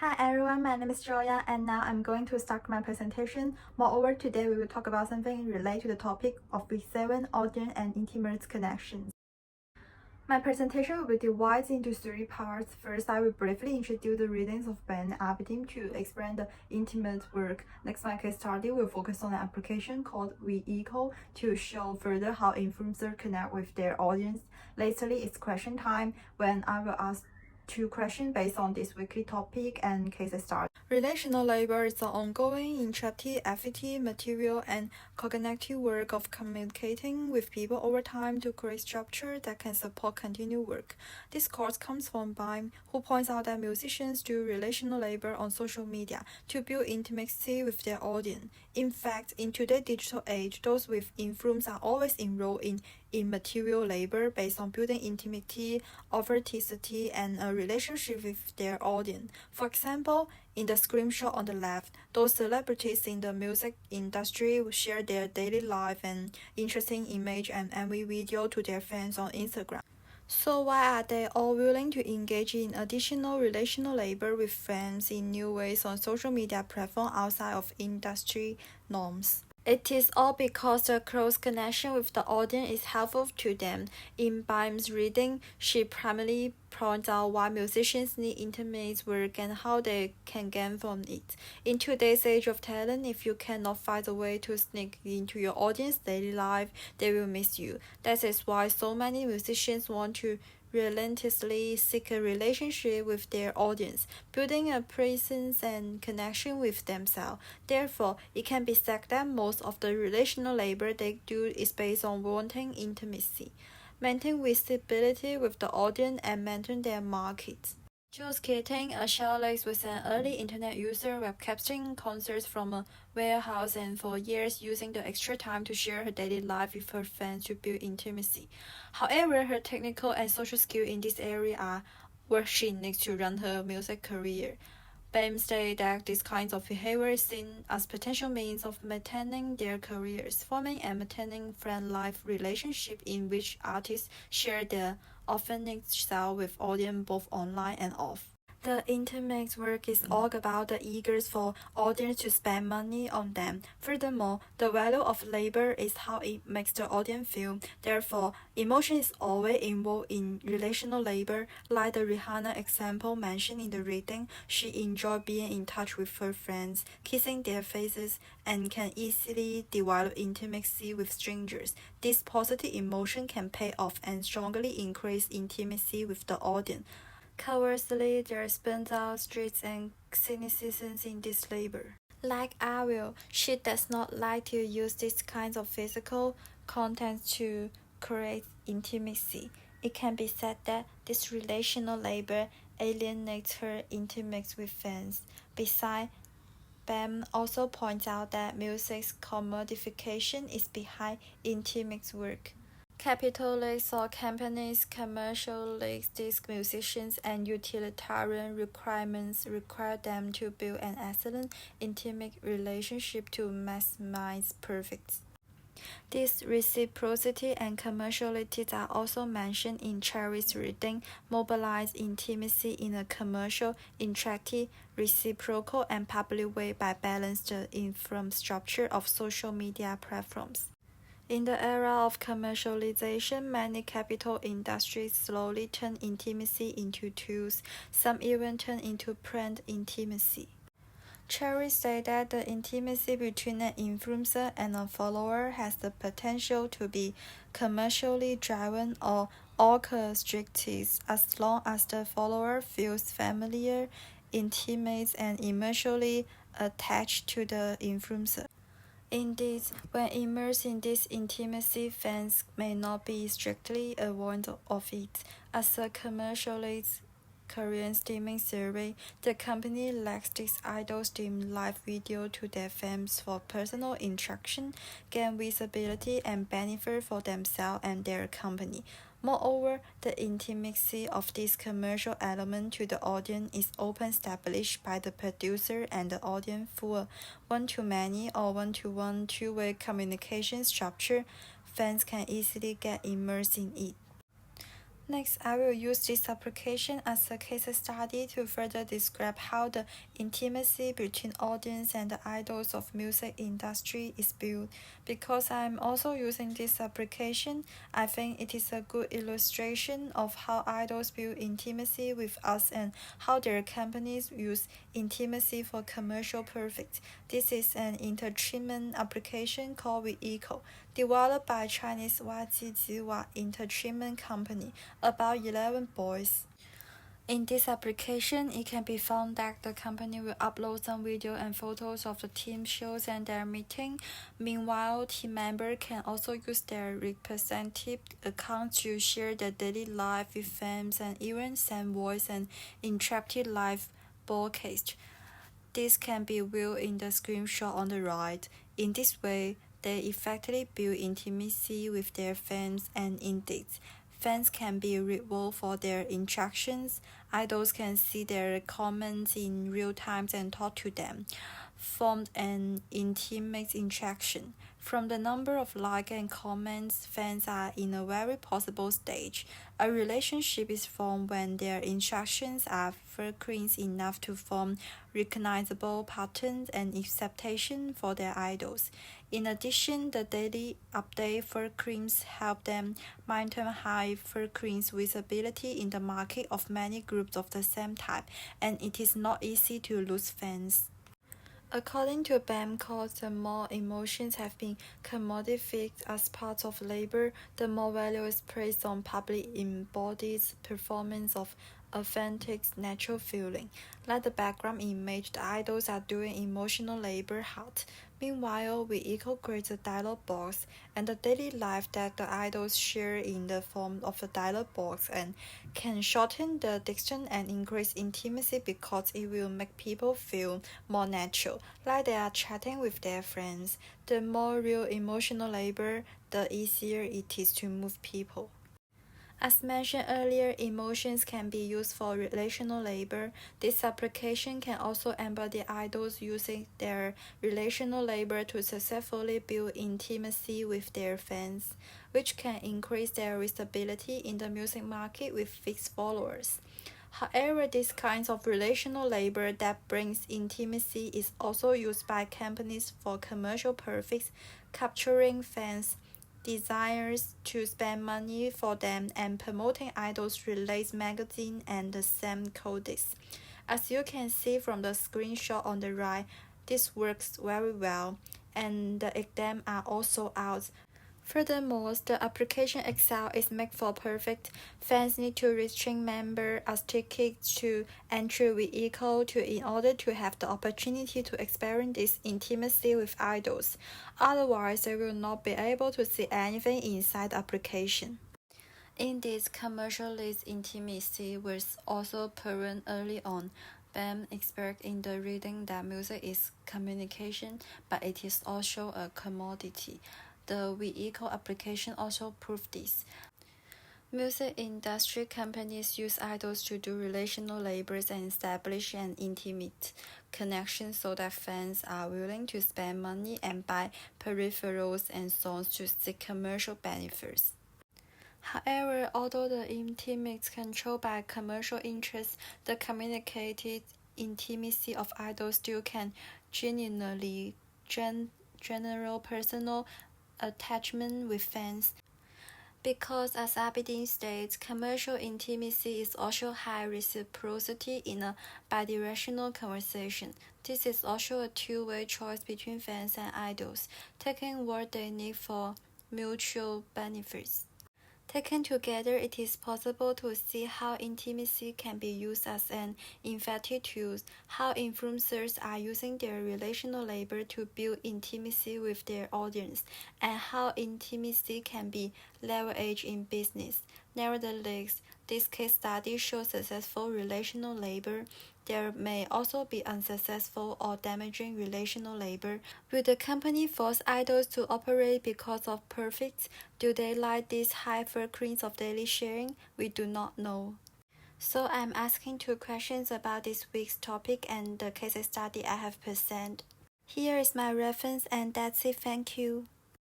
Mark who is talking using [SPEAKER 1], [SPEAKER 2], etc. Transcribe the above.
[SPEAKER 1] Hi everyone, my name is Joya and now I'm going to start my presentation. Moreover, today we will talk about something related to the topic of Week 7 audience and intimate connections. My presentation will be divided into 3 parts. First, I will briefly introduce the readings of Ben Aberdeen to explain the intimate work. Next, my case study will focus on an application called WeEqual to show further how influencers connect with their audience. Lastly, it's question time when I will ask 2 questions based on this weekly topic and case study. Relational labor is the ongoing, interactive, effective, material, and cognitive work of communicating with people over time to create structure that can support continued work. This quote comes from Baim, who points out that musicians do relational labor on social media to build intimacy with their audience. In fact, in today's digital age, those with influence are always enrolled in immaterial labor based on building intimacy, authenticity, and a relationship with their audience. For example, in the screenshot on the left, those celebrities in the music industry will share their daily life and interesting image and MV video to their fans on Instagram. So why are they all willing to engage in additional relational labor with fans in new ways on social media platforms outside of industry norms? It is all because the close connection with the audience is helpful to them. In Baim's reading, she primarily points out why musicians need intimate work and how they can gain from it. In today's age of talent, if you cannot find a way to sneak into your audience's daily life, they will miss you. That is why so many musicians want to relentlessly seek a relationship with their audience, building a presence and connection with themselves. Therefore, it can be said that most of the relational labor they do is based on wanting intimacy, maintain visibility with the audience, and maintain their market. Jules Keating, a Charlotte was an early internet user web capturing concerts from a warehouse and for years using the extra time to share her daily life with her fans to build intimacy. However, her technical and social skills in this area are where she needs to run her music career. Baim stated that this kind of behavior is seen as potential means of maintaining their careers, forming and maintaining friend-like relationships in which artists share their authentic self with audience both online and off. The intimate work is all about the eagerness for audience to spend money on them. Furthermore, the value of labor is how it makes the audience feel. Therefore, emotion is always involved in relational labor. Like the Rihanna example mentioned in the reading, she enjoys being in touch with her friends, kissing their faces, and can easily develop intimacy with strangers. This positive emotion can pay off and strongly increase intimacy with the audience. Conversely, there is burnout, stress, and cynicism in this labor. Like Ariel, she does not like to use this kind of physical content to create intimacy. It can be said that this relational labor alienates her intimacy with fans. Besides, Baim also points out that music's commodification is behind intimate work. Capitalists or companies commercialize these musicians and utilitarian requirements require them to build an excellent intimate relationship to maximize profits. This reciprocity and commerciality are also mentioned in Cherry's reading, mobilize intimacy in a commercial, interactive, reciprocal, and public way by balancing the infrastructure of social media platforms. In the era of commercialization, many capital industries slowly turn intimacy into tools, some even turn into brand intimacy. Cherry said that the intimacy between an influencer and a follower has the potential to be commercially driven or orchestrated as long as the follower feels familiar, intimate, and emotionally attached to the influencer. Indeed, when immersed in this intimacy, fans may not be strictly aware of it. As a commercialized Korean streaming survey, the company lets this idol stream live video to their fans for personal interaction, gain visibility, and benefit for themselves and their company. Moreover, the intimacy of this commercial element to the audience is often established by the producer and the audience through a one-to-many or one-to-one two-way communication structure. Fans can easily get immersed in it. Next, I will use this application as a case study to further describe how the intimacy between audience and the idols of music industry is built. Because I'm also using this application, I think it is a good illustration of how idols build intimacy with us and how their companies use intimacy for commercial purpose. This is an entertainment application called WeEco, developed by Chinese Wajijiwa Entertainment Company, about 11 boys. In this application, it can be found that the company will upload some video and photos of the team shows and their meeting. Meanwhile, team members can also use their representative accounts to share their daily life with fans and even send voice and interactive live broadcast. This can be viewed in the screenshot on the right. In this way, they effectively build intimacy with their fans, and indeed, fans can be rewarded for their interactions. Idols can see their comments in real time and talk to them, formed an intimate interaction. From the number of likes and comments, fans are in a very possible stage. A relationship is formed when their interactions are frequent enough to form recognizable patterns and expectations for their idols. In addition, the daily update frequencies help them maintain high frequency visibility in the market of many groups of the same type, and it is not easy to lose fans. According to Bamco, the more emotions have been commodified as part of labor, the more value is placed on public embodied performance of authentic, natural feeling. Like the background image, the idols are doing emotional labor hard. Meanwhile, WeEco creates a dialogue box and the daily life that the idols share in the form of the dialogue box and can shorten the distance and increase intimacy because it will make people feel more natural, like they are chatting with their friends. The more real emotional labor, the easier it is to move people. As mentioned earlier, emotions can be used for relational labor. This application can also embody idols using their relational labor to successfully build intimacy with their fans, which can increase their visibility in the music market with fixed followers. However, this kind of relational labor that brings intimacy is also used by companies for commercial purposes, capturing fans' desires to spend money for them and promoting idols release magazine and the same codes. As you can see from the screenshot on the right, this works very well, and the exams are also out. Furthermore, the application itself is made for perfect. Fans need to restrict members as tickets to enter WeEco in order to have the opportunity to experience this intimacy with idols. Otherwise, they will not be able to see anything inside the application. In this commercialized intimacy was also proven early on. BAM expert in the reading that music is communication, but it is also a commodity. The WeEco application also proved this. Music industry companies use idols to do relational labors and establish an intimate connection so that fans are willing to spend money and buy peripherals and songs to seek commercial benefits. However, although the intimacy is controlled by commercial interests, the communicated intimacy of idols still can genuinely generate personal attachment with fans. Because as Abidin states, commercial intimacy is also high reciprocity in a bidirectional conversation. This is also a two-way choice between fans and idols, taking what they need for mutual benefits. Taken together, it is possible to see how intimacy can be used as an effective tool, how influencers are using their relational labor to build intimacy with their audience, and how intimacy can be leveraged in business. Nevertheless, this case study shows successful relational labor. There may also be unsuccessful or damaging relational labor. Will the company force idols to operate because of profits? Do they like this high frequency of daily sharing? We do not know. So I'm asking two questions about this week's topic and the case study I have presented. Here is my reference and that's it. Thank you.